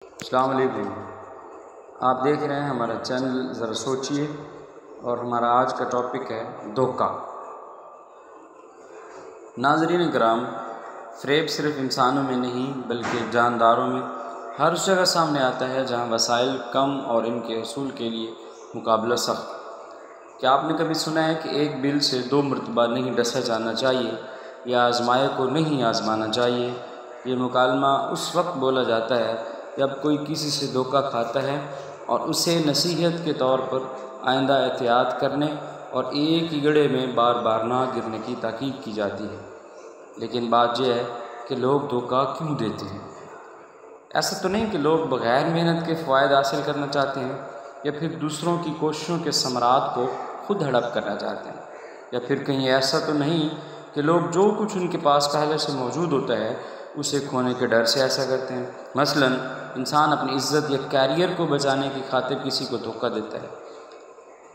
السلام علیکم۔ آپ دیکھ رہے ہیں ہمارا چینل ذرا سوچئے، اور ہمارا آج کا ٹاپک ہے دھوکہ۔ ناظرین کرام، فریب صرف انسانوں میں نہیں بلکہ جانداروں میں ہر اس جگہ سامنے آتا ہے جہاں وسائل کم اور ان کے حصول کے لیے مقابلہ سخت۔ کیا آپ نے کبھی سنا ہے کہ ایک بل سے 2 مرتبہ نہیں ڈسا جانا چاہیے، یا آزمائے کو نہیں آزمانا چاہیے؟ یہ مکالمہ اس وقت بولا جاتا ہے جب کوئی کسی سے دھوکہ کھاتا ہے اور اسے نصیحت کے طور پر آئندہ احتیاط کرنے اور ایک ہی گڑھے میں بار بار نہ گرنے کی تاکید کی جاتی ہے۔ لیکن بات یہ ہے کہ لوگ دھوکہ کیوں دیتے ہیں؟ ایسا تو نہیں کہ لوگ بغیر محنت کے فوائد حاصل کرنا چاہتے ہیں، یا پھر دوسروں کی کوششوں کے ثمرات کو خود ہڑپ کرنا چاہتے ہیں، یا پھر کہیں ایسا تو نہیں کہ لوگ جو کچھ ان کے پاس پہلے سے موجود ہوتا ہے اسے کھونے کے ڈر سے ایسا کرتے ہیں۔ مثلاً انسان اپنی عزت یا کیریئر کو بچانے کی خاطر کسی کو دھوکہ دیتا ہے۔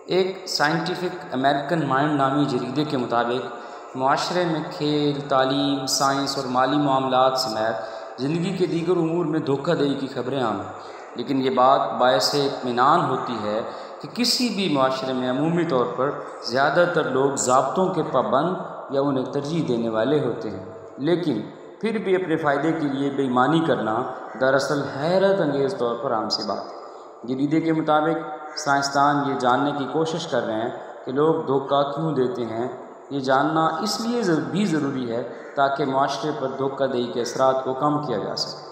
ایک سائنٹیفک امریکن مائنڈ نامی جریدے کے مطابق معاشرے میں کھیل، تعلیم، سائنس اور مالی معاملات سمیت زندگی کے دیگر امور میں دھوکہ دہی کی خبریں عام ہیں، لیکن یہ بات باعث اطمینان ہوتی ہے کہ کسی بھی معاشرے میں عمومی طور پر زیادہ تر لوگ ضابطوں کے پابند یا انہیں ترجیح دینے والے ہوتے ہیں، لیکن پھر بھی اپنے فائدے کے لیے بے ایمانی کرنا دراصل حیرت انگیز طور پر عام سی بات ہے۔ جریدے کے مطابق سائنسدان یہ جاننے کی کوشش کر رہے ہیں کہ لوگ دھوکہ کیوں دیتے ہیں۔ یہ جاننا اس لیے بھی ضروری ہے تاکہ معاشرے پر دھوکہ دہی کے اثرات کو کم کیا جا سکے۔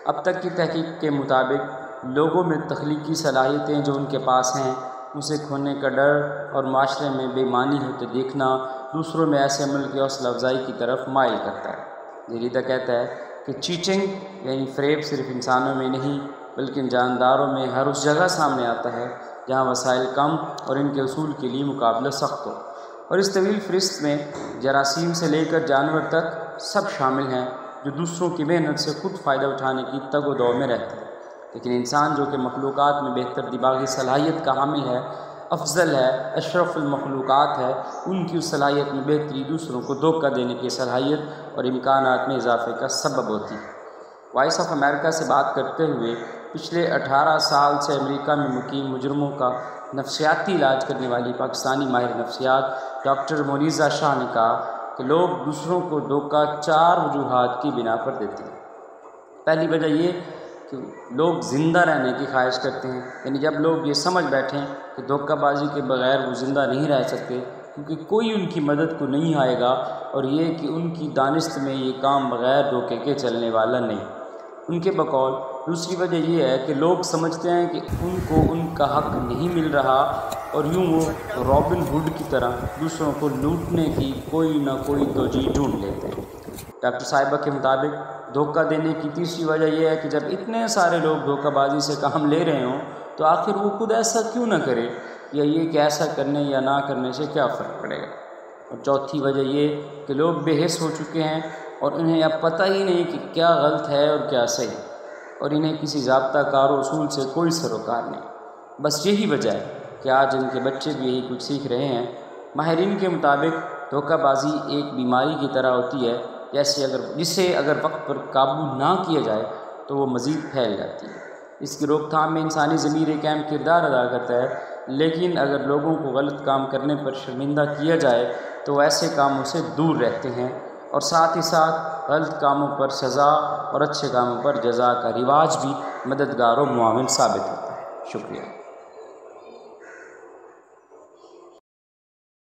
اب تک کی تحقیق کے مطابق لوگوں میں تخلیقی صلاحیتیں جو ان کے پاس ہیں اسے کھونے کا ڈر اور معاشرے میں بے ایمانی ہوتے دیکھنا دوسروں میں ایسے عمل کی حوصلہ افزائی کی طرف مائل کرتا ہے۔ جریدہ کہتا ہے کہ چیٹنگ یعنی فریب صرف انسانوں میں نہیں بلکہ جانداروں میں ہر اس جگہ سامنے آتا ہے جہاں وسائل کم اور ان کے حصول کے لیے مقابلہ سخت ہو، اور اس طویل فہرست میں جراثیم سے لے کر جانور تک سب شامل ہیں جو دوسروں کی محنت سے خود فائدہ اٹھانے کی تگ و دو میں رہتے ہیں۔ لیکن انسان جو کہ مخلوقات میں بہتر دماغی صلاحیت کا حامل ہے، افضل ہے، اشرف المخلوقات ہے، ان کی اس صلاحیت میں بہتری دوسروں کو دھوکہ دینے کی صلاحیت اور امکانات میں اضافے کا سبب ہوتی ہے۔ وائس آف امریکہ سے بات کرتے ہوئے پچھلے 18 سال سے امریکہ میں مقیم مجرموں کا نفسیاتی علاج کرنے والی پاکستانی ماہر نفسیات ڈاکٹر مونیزہ شاہ نے کہا کہ لوگ دوسروں کو دھوکہ 4 وجوہات کی بنا پر دیتے ہیں۔ پہلی وجہ یہ کہ لوگ زندہ رہنے کی خواہش کرتے ہیں، یعنی جب لوگ یہ سمجھ بیٹھیں کہ دھوکہ بازی کے بغیر وہ زندہ نہیں رہ سکتے کیونکہ کوئی ان کی مدد کو نہیں آئے گا، اور یہ کہ ان کی دانست میں یہ کام بغیر دھوکے کے چلنے والا نہیں۔ ان کے بقول دوسری وجہ یہ ہے کہ لوگ سمجھتے ہیں کہ ان کو ان کا حق نہیں مل رہا، اور یوں وہ رابن ہوڈ کی طرح دوسروں کو لوٹنے کی کوئی نہ کوئی توجہ ڈھونڈ لیتے ہیں۔ ڈاکٹر صاحبہ کے مطابق دھوکہ دینے کی تیسری وجہ یہ ہے کہ جب اتنے سارے لوگ دھوکہ بازی سے کام لے رہے ہوں تو آخر وہ خود ایسا کیوں نہ کرے، یا یہ کہ ایسا کرنے یا نہ کرنے سے کیا فرق پڑے گا۔ اور چوتھی وجہ یہ کہ لوگ بے حس ہو چکے ہیں اور انہیں اب پتہ ہی نہیں کہ کیا غلط ہے اور کیا صحیح، اور انہیں کسی ضابطہ کار و اصول سے کوئی سروکار نہیں۔ بس یہی وجہ ہے کہ آج ان کے بچے بھی یہی کچھ سیکھ رہے ہیں۔ ماہرین کے مطابق دھوکہ بازی ایک بیماری کی طرح ہوتی ہے جسے اگر وقت پر قابو نہ کیا جائے تو وہ مزید پھیل جاتی ہے۔ اس کی روک تھام میں انسانی ضمیر ایک اہم کردار ادا کرتا ہے، لیکن اگر لوگوں کو غلط کام کرنے پر شرمندہ کیا جائے تو وہ ایسے کاموں سے دور رہتے ہیں، اور ساتھ ہی ساتھ غلط کاموں پر سزا اور اچھے کاموں پر جزا کا رواج بھی مددگار و معاون ثابت ہوتا ہے۔ شکریہ۔